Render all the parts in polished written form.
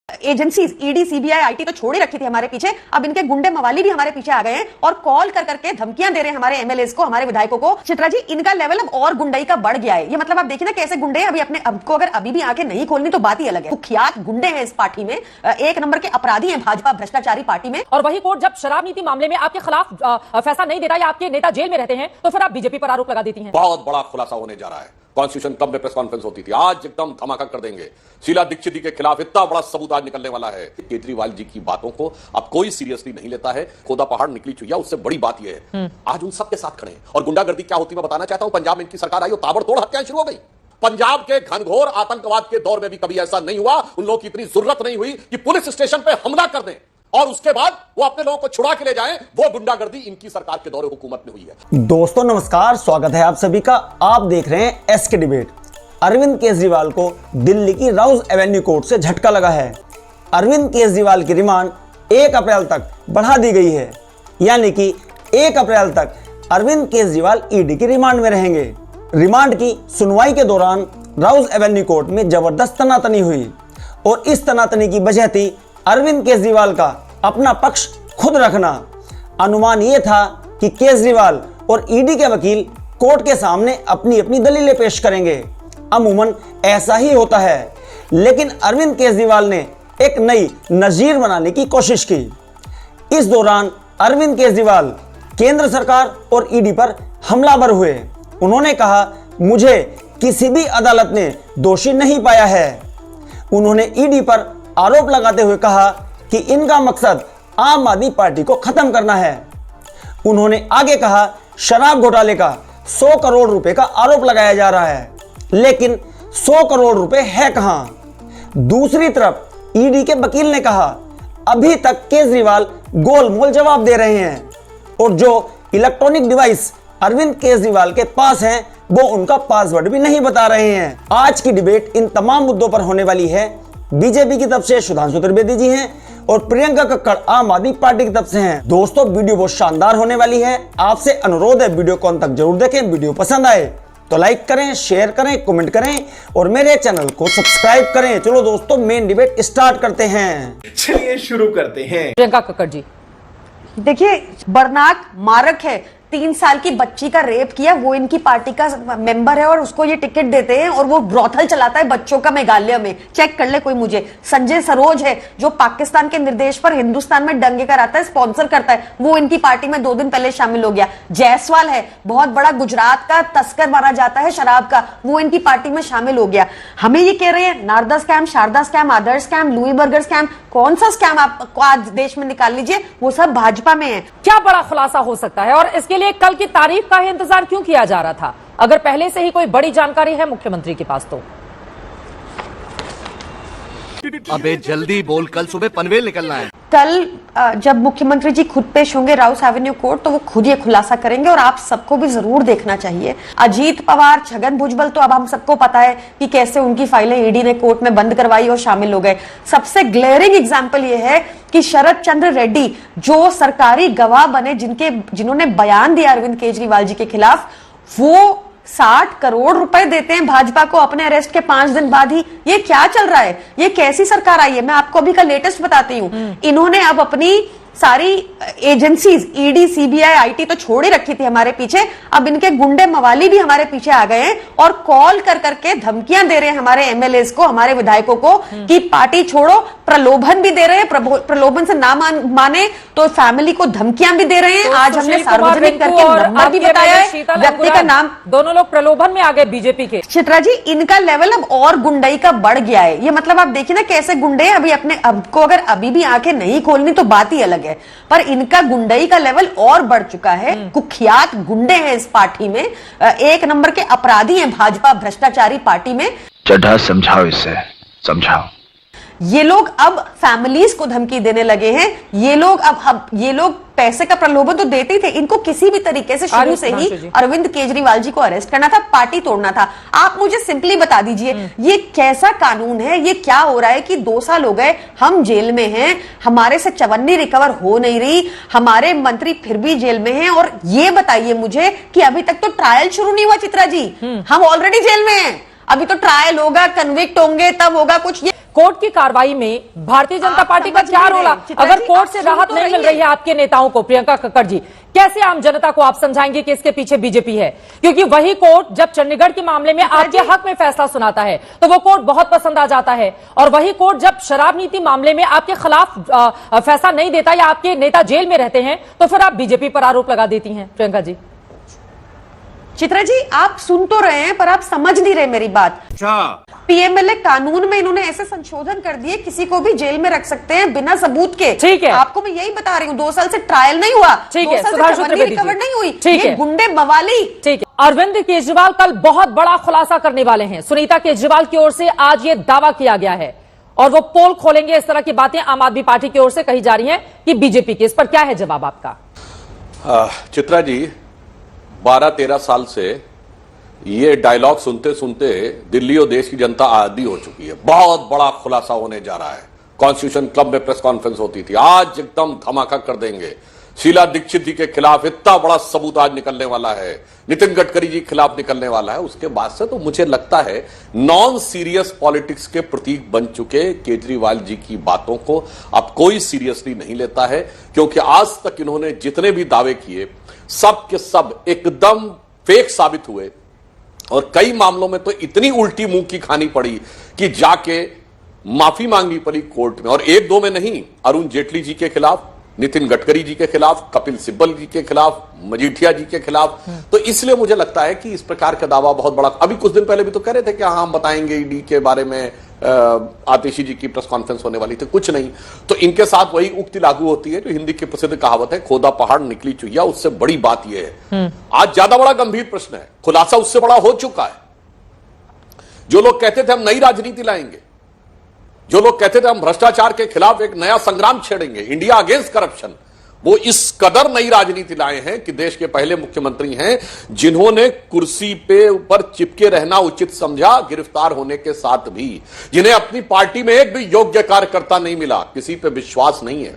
Agencies ED CBI IT तो छोड़ ही रखी थी हमारे पीछे, अब इनके गुंडे मवाली भी हमारे पीछे आ गए हैं और कॉल कर करके धमकियां दे रहे हैं हमारे एमएलएस को, हमारे विधायकों को। चित्रा जी, इनका लेवल अब और गुंडई का बढ़ गया है। ये मतलब आप देखिए ना कैसे गुंडे अभी अपने अब को अगर अभी भी आंखें नहीं खोलनी तो बात ही अलग है। कुख्यात गुंडे हैं इस पार्टी में, एक नंबर के अपराधी हैं भाजपा भ्रष्टाचारी पार्टी में। और वही कोर्ट जब शराब नीति मामले में आपके खिलाफ फैसला नहीं देता या आपके नेता जेल में रहते हैं तो फिर आप बीजेपी पर आरोप लगा देती हैं। बहुत बड़ा खुलासा होने जा रहा है। कॉन्स्टिट्यूशन कब में प्रेस कॉन्फ्रेंस होती थी, आज एकदम धमाका कर देंगे। शीला दीक्षित जी के खिलाफ इतना बड़ा सबूत आज निकलने वाला है। केजरीवाल जी की बातों को अब कोई सीरियसली नहीं लेता है। खोदा पहाड़ निकली चुहिया, उससे बड़ी बात यह है आज उन सबके साथ खड़े हैं। और गुंडागर्दी क्या होती है मैं बताना चाहता हूं। पंजाब में इनकी सरकार आई और ताबड़तोड़ हत्याएं शुरू हो गई। पंजाब के घनघोर आतंकवाद के दौर में भी कभी ऐसा नहीं हुआ, उन लोगों की इतनी जरूरत नहीं हुई कि पुलिस स्टेशन पर हमला कर दें और उसके बाद वो अपने लोगों को छुड़ा के ले जाएं। वो गुंडागर्दी इनकी सरकार के दौरे हुकूमत में हुई है। दोस्तों नमस्कार, स्वागत है आप सभी का। आप देख रहे हैं एसके डिबेट। अरविंद केजरीवाल को दिल्ली की राउज एवेन्यू कोर्ट से झटका लगा है। अरविंद केजरीवाल की रिमांड 1 अप्रैल तक बढ़ा दी गई है, यानी कि 1 अप्रैल तक अरविंद केजरीवाल ईडी की रिमांड में रहेंगे। रिमांड की सुनवाई के दौरान राउज एवेन्यू कोर्ट में जबरदस्त तनातनी हुई और इस तनातनी की वजह थी अरविंद केजरीवाल का अपना पक्ष खुद रखना। अनुमान यह था कि केजरीवाल और ईडी के वकील कोर्ट के सामने अपनी अपनी दलीलें पेश करेंगे। अमूमन ऐसा ही होता है, लेकिन अरविंद केजरीवाल ने एक नई नजीर बनाने की कोशिश की। इस दौरान अरविंद केजरीवाल केंद्र सरकार और ईडी पर हमलावर हुए। उन्होंने कहा, मुझे किसी भी अदालत ने दोषी नहीं पाया है। उन्होंने ईडी पर आरोप लगाते हुए कहा कि इनका मकसद आम आदमी पार्टी को खत्म करना है। उन्होंने आगे कहा, शराब घोटाले का 100 करोड़ रुपए का आरोप लगाया जा रहा है, लेकिन 100 करोड़ रुपए है कहां। दूसरी तरफ ईडी के वकील ने कहा, अभी तक केजरीवाल गोलमोल जवाब दे रहे हैं और जो इलेक्ट्रॉनिक डिवाइस अरविंद केजरीवाल के पास हैं वो उनका पासवर्ड भी नहीं बता रहे हैं। आज की डिबेट इन तमाम मुद्दों पर होने वाली है। बीजेपी की तरफ से सुधांशु त्रिवेदी जी हैं और प्रियंका कक्कड़ आम आदमी पार्टी की तरफ से हैं। दोस्तों वीडियो बहुत शानदार होने वाली है। आपसे अनुरोध है वीडियो को अंत तक जरूर देखें। वीडियो पसंद आए तो लाइक करें, शेयर करें, कमेंट करें और मेरे चैनल को सब्सक्राइब करें। चलो दोस्तों मेन डिबेट स्टार्ट करते हैं। चलिए शुरू करते हैं। प्रियंका कक्कड़ जी, देखिए, बर्नाक मारक है, 3 साल की बच्ची का रेप किया, वो इनकी पार्टी का मेंबर है और उसको ये टिकट देते हैं और वो ब्रॉथल चलाता है बच्चों का मेघालय में। चेक कर ले कोई मुझे। संजय सरोज है जो पाकिस्तान के निर्देश पर हिंदुस्तान में दंगे कराता है, स्पॉन्सर करता है, वो इनकी पार्टी में 2 दिन पहले शामिल हो गया। जायसवाल है, बहुत बड़ा गुजरात का तस्कर माना जाता है शराब का, वो इनकी पार्टी में शामिल हो गया। हमें ये कह रहे हैं नारदा स्कैम, शारदा स्कैम, आदर्श स्कैम, लुई बर्गर स्कैम, कौन सा स्कैम आपको आज देश में निकाल लीजिए, वो सब भाजपा में है। क्या बड़ा खुलासा हो सकता है और इसके लिए कल की तारीख का ही इंतजार क्यों किया जा रहा था, अगर पहले से ही कोई बड़ी जानकारी है मुख्यमंत्री के पास तो? अबे जल्दी बोल, कल सुबह पनवेल निकलना है। कल जब मुख्यमंत्री जी खुद पेश होंगे राउस एवेन्यू कोर्ट तो वो खुद ये खुलासा करेंगे और आप सबको भी जरूर देखना चाहिए। अजीत पवार, छगन भुजबल तो अब हम सबको पता है कि कैसे उनकी फाइलें ईडी ने कोर्ट में बंद करवाई और शामिल हो गए। सबसे ग्लेयरिंग एग्जांपल ये है कि शरद चंद्र रेड्डी जो सरकारी गवाह बने, जिन्होंने बयान दिया अरविंद केजरीवाल जी के खिलाफ, वो 60 करोड़ रुपए देते हैं भाजपा को अपने अरेस्ट के 5 दिन बाद ही। ये क्या चल रहा है? ये कैसी सरकार आई है? मैं आपको अभी का लेटेस्ट बताती हूँ। इन्होंने अब अपनी सारी एजेंसीज ईडी सीबीआई आईटी तो छोड़ ही रखी थी हमारे पीछे, अब इनके गुंडे मवाली भी हमारे पीछे आ गए हैं और कॉल कर करके धमकियां दे रहे हैं हमारे एमएलएस को, हमारे विधायकों को कि पार्टी छोड़ो। प्रलोभन भी दे रहे हैं, प्रलोभन से ना माने तो फैमिली को धमकियां भी दे रहे हैं। आज हमने सार्वजनिक करके नंबर भी बताया है, व्यक्ति का नाम। दोनों लोग प्रलोभन में आ गए बीजेपी के। चित्रा जी, इनका लेवल अब और गुंडई का बढ़ गया है। ये मतलब आप देखिए ना कैसे गुंडे अभी अपने अब को अगर अभी भी आंखें नहीं खोलनी तो बात ही अलग है, पर इनका गुंडई का लेवल और बढ़ चुका है। कुख्यात गुंडे हैं इस पार्टी में, एक नंबर के अपराधी हैं भाजपा भ्रष्टाचारी पार्टी में। चड्ढा समझाओ, इससे समझाओ। ये लोग अब फैमिलीज को धमकी देने लगे हैं। ये लोग पैसे का प्रलोभन तो देते ही थे, इनको किसी भी तरीके से शुरू से ही अरविंद केजरीवाल जी को अरेस्ट करना था, पार्टी तोड़ना था। आप मुझे सिंपली बता दीजिए ये कैसा कानून है? ये क्या हो रहा है कि 2 साल हो गए हम जेल में हैं, हमारे से चवन्नी रिकवर हो नहीं रही, हमारे मंत्री फिर भी जेल में हैं, और ये बताइए मुझे कि अभी तक तो ट्रायल शुरू नहीं हुआ। चित्रा जी, हम ऑलरेडी जेल में हैं, अभी तो ट्रायल होगा, कन्विक्ट होंगे, तब होगा कुछ। ये कोर्ट की कार्रवाई में भारतीय जनता आप पार्टी का समझ क्या नहीं रोल रहे। है? चित्रा अगर जी, कोर्ट आप से सुन राहत तो नहीं रही मिल रही है आपके नेताओं को, प्रियंका कक्कड़ जी, कैसे आम जनता को आप समझाएंगे कि इसके पीछे बीजेपी है? क्योंकि वही कोर्ट जब चंडीगढ़ के मामले में आपके हक में फैसला सुनाता है तो वो कोर्ट बहुत पसंद आ जाता है, और वही कोर्ट जब शराब नीति मामले में आपके खिलाफ फैसला नहीं देता या आपके नेता जेल में रहते हैं तो फिर आप बीजेपी पर आरोप लगा देती हैं। प्रियंका जी, चित्रा जी, आप सुन तो रहे हैं पर आप समझ नहीं रहे मेरी बात। पीएमएलए कानून में इन्होंने ऐसे संशोधन कर दिए, किसी को भी जेल में रख सकते हैं बिना सबूत के। ठीक है, आपको मैं यही बता रही हूँ, 2 साल से ट्रायल नहीं हुआ, ठीक 2 है, साल से सुधांशु चवन्नी त्रिवेदी रिकवर जी। नहीं हुई, ठीक ये है, गुंडे मवाली। ठीक है, अरविंद केजरीवाल कल बहुत बड़ा खुलासा करने वाले हैं। सुनीता केजरीवाल की ओर से आज ये दावा किया गया है और वो पोल खोलेंगे। इस तरह की बातें आम आदमी पार्टी की ओर से कही जा रही हैं कि बीजेपी के, इस पर क्या है जवाब आपका? चित्रा जी, 12-13 साल से ये डायलॉग सुनते सुनते दिल्ली और देश की जनता आदी हो चुकी है। बहुत बड़ा खुलासा होने जा रहा है। कॉन्स्टिट्यूशन क्लब में प्रेस कॉन्फ्रेंस होती थी, आज एकदम धमाका कर देंगे। शीला दीक्षित जी के खिलाफ इतना बड़ा सबूत आज निकलने वाला है, नितिन गडकरी जी के खिलाफ निकलने वाला है। उसके बाद से तो मुझे लगता है नॉन सीरियस पॉलिटिक्स के प्रतीक बन चुके केजरीवाल जी की बातों को अब कोई सीरियसली नहीं लेता है, क्योंकि आज तक इन्होंने जितने भी दावे किए सब के सब एकदम फेक साबित हुए, और कई मामलों में तो इतनी उल्टी मुंह की खानी पड़ी कि जाके माफी मांगनी पड़ी कोर्ट में। और 1-2 में नहीं, अरुण जेटली जी के खिलाफ, नितिन गडकरी जी के खिलाफ, कपिल सिब्बल जी के खिलाफ, मजीठिया जी के खिलाफ। तो इसलिए मुझे लगता है कि इस प्रकार का दावा बहुत बड़ा। अभी कुछ दिन पहले भी तो कह रहे थे कि हाँ हम बताएंगे ईडी के बारे में, आतिशी जी की प्रेस कॉन्फ्रेंस होने वाली थी, कुछ नहीं। तो इनके साथ वही उक्ति लागू होती है जो हिंदी की प्रसिद्ध कहावत है, खोदा पहाड़ निकली चुहिया। उससे बड़ी बात यह है, आज ज्यादा बड़ा गंभीर प्रश्न है, खुलासा उससे बड़ा हो चुका है। जो लोग कहते थे हम नई राजनीति लाएंगे, जो लोग कहते थे हम भ्रष्टाचार के खिलाफ एक नया संग्राम छेड़ेंगे, इंडिया अगेंस्ट करप्शन, वो इस कदर नई राजनीति लाए हैं कि देश के पहले मुख्यमंत्री हैं जिन्होंने कुर्सी पे ऊपर चिपके रहना उचित समझा, गिरफ्तार होने के साथ भी, जिन्हें अपनी पार्टी में एक भी योग्य कार्यकर्ता नहीं मिला, किसी पे विश्वास नहीं है,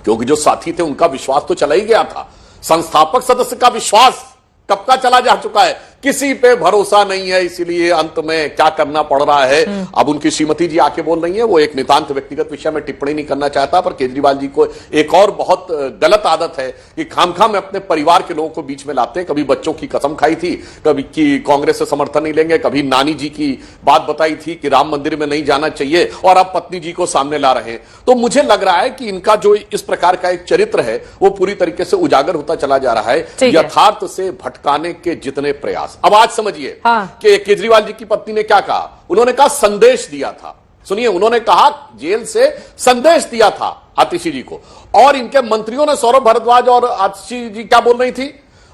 क्योंकि जो साथी थे उनका विश्वास तो चला ही गया था। संस्थापक सदस्य का विश्वास कब का चला जा चुका है, किसी पे भरोसा नहीं है। इसीलिए अंत में क्या करना पड़ रहा है, अब उनकी श्रीमती जी आके बोल रही है, वो एक नितांत व्यक्तिगत विषय में टिप्पणी नहीं करना चाहता, पर केजरीवाल जी को एक और बहुत गलत आदत है कि खामखा में अपने परिवार के लोगों को बीच में लाते हैं। कभी बच्चों की कसम खाई थी, कभी कि कांग्रेस से समर्थन नहीं लेंगे, कभी नानी जी की बात बताई थी कि राम मंदिर में नहीं जाना चाहिए, और अब पत्नी जी को सामने ला रहे हैं। तो मुझे लग रहा है कि इनका जो इस प्रकार का एक चरित्र है वो पूरी तरीके से उजागर होता चला जा रहा है, यथार्थ से भटकाने के जितने प्रयास। अब आज समझिए कि केजरीवाल जी की पत्नी ने क्या कहा। उन्होंने कहा संदेश दिया था, सुनिए, उन्होंने कहा जेल से संदेश दिया था आतिशी जी को, और इनके मंत्रियों ने, सौरभ भारद्वाज और आतिशी जी क्या बोल रही थी,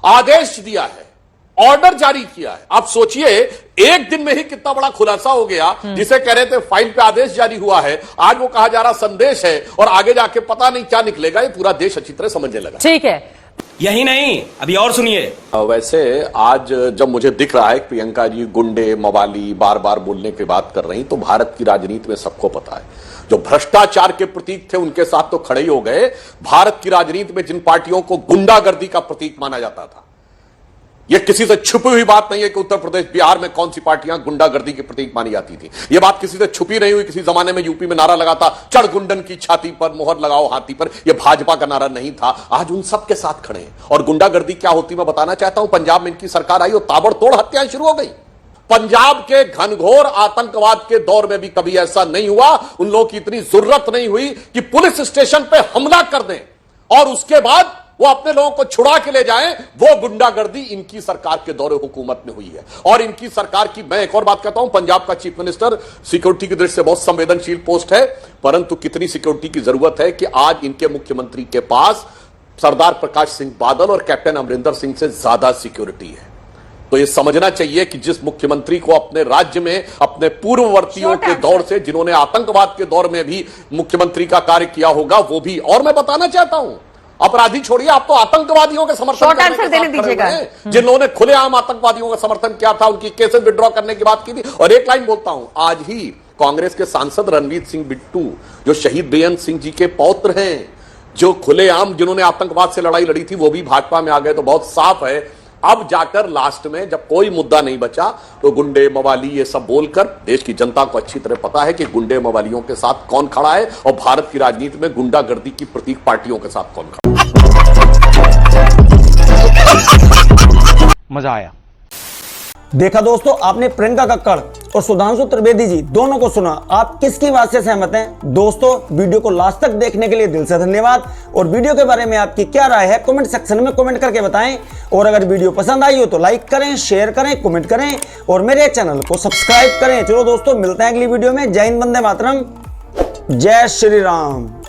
आदेश दिया है, ऑर्डर जारी किया है। आप सोचिए एक दिन में ही कितना बड़ा खुलासा हो गया। जिसे कह रहे थे फाइल पे आदेश जारी हुआ है, आज वो कहा जा रहा संदेश है, और आगे जाके पता नहीं क्या निकलेगा। ये पूरा देश अच्छी तरह समझने लगा। ठीक है, यही नहीं, अभी और सुनिए। वैसे आज जब मुझे दिख रहा है कि प्रियंका जी गुंडे मवाली बार बार बोलने की बात कर रही, तो भारत की राजनीति में सबको पता है, जो भ्रष्टाचार के प्रतीक थे उनके साथ तो खड़े ही हो गए। भारत की राजनीति में जिन पार्टियों को गुंडागर्दी का प्रतीक माना जाता था, यह किसी से छुपी हुई बात नहीं है कि उत्तर प्रदेश बिहार में कौन सी पार्टियां गुंडागर्दी के प्रतीक मानी जाती थी। यह बात किसी से छुपी नहीं हुई। किसी जमाने में यूपी में नारा लगा था, चढ़ गुंडन की छाती पर मोहर लगाओ हाथी पर, यह भाजपा का नारा नहीं था। आज उन सब के साथ खड़े हैं। और गुंडागर्दी क्या होती मैं बताना चाहता हूं। पंजाब में इनकी सरकार आई और ताबड़तोड़ हत्याएं शुरू हो गई। पंजाब के घनघोर आतंकवाद के दौर में भी कभी ऐसा नहीं हुआ। उन लोगों की इतनी जरूरत नहीं हुई कि पुलिस स्टेशन पे हमला कर दें और उसके बाद वो अपने लोगों को छुड़ा के ले जाएं। वो गुंडागर्दी इनकी सरकार के दौरे हुकूमत में हुई है। और इनकी सरकार की, मैं एक और बात कहता हूं, पंजाब का चीफ मिनिस्टर सिक्योरिटी की दृष्टि से बहुत संवेदनशील पोस्ट है, परंतु कितनी सिक्योरिटी की जरूरत है कि आज इनके मुख्यमंत्री के पास सरदार प्रकाश सिंह बादल और कैप्टन अमरिंदर सिंह से ज्यादा सिक्योरिटी है। तो यह समझना चाहिए कि जिस मुख्यमंत्री को अपने राज्य में अपने पूर्ववर्तियों के दौर से, जिन्होंने आतंकवाद के दौर में भी मुख्यमंत्री का कार्य किया होगा, वो भी। और मैं बताना चाहता हूं, अपराधी छोड़िए, आप तो आतंकवादियों के समर्थन देने दीजिएगा। जिन लोगों ने खुलेआम आतंकवादियों का समर्थन किया था, उनकी केसेस विड्रॉ करने की बात की थी। और एक लाइन बोलता हूं, आज ही कांग्रेस के सांसद रणवीर सिंह बिट्टू, जो शहीद बेअंत सिंह जी के पौत्र हैं, जो खुलेआम जिन्होंने आतंकवाद से लड़ाई लड़ी थी, वो भी भाजपा में आ गए। तो बहुत साफ है अब जाकर लास्ट में जब कोई मुद्दा नहीं बचा तो गुंडे मवाली ये सब बोलकर देश की जनता को अच्छी तरह पता है कि गुंडे मवालियों के साथ कौन खड़ा है और भारत की राजनीति में गुंडागर्दी की प्रतीक पार्टियों के साथ कौन खड़ा है। मजा आया। देखा दोस्तों, आपने प्रियंका कक्कड़ और सुधांशु त्रिवेदी जी दोनों को सुना। आप किसकी बात से सहमत हैं? दोस्तों, वीडियो को लास्ट तक देखने के लिए दिल से धन्यवाद। और वीडियो के बारे में आपकी क्या राय है कमेंट सेक्शन में कमेंट करके बताएं। और अगर वीडियो पसंद आई हो तो लाइक करें, शेयर करें, कमेंट करें और मेरे चैनल को सब्सक्राइब करें। चलो दोस्तों, मिलते हैं अगली वीडियो में। जय हिंद, वंदे मातरम, जय श्री राम।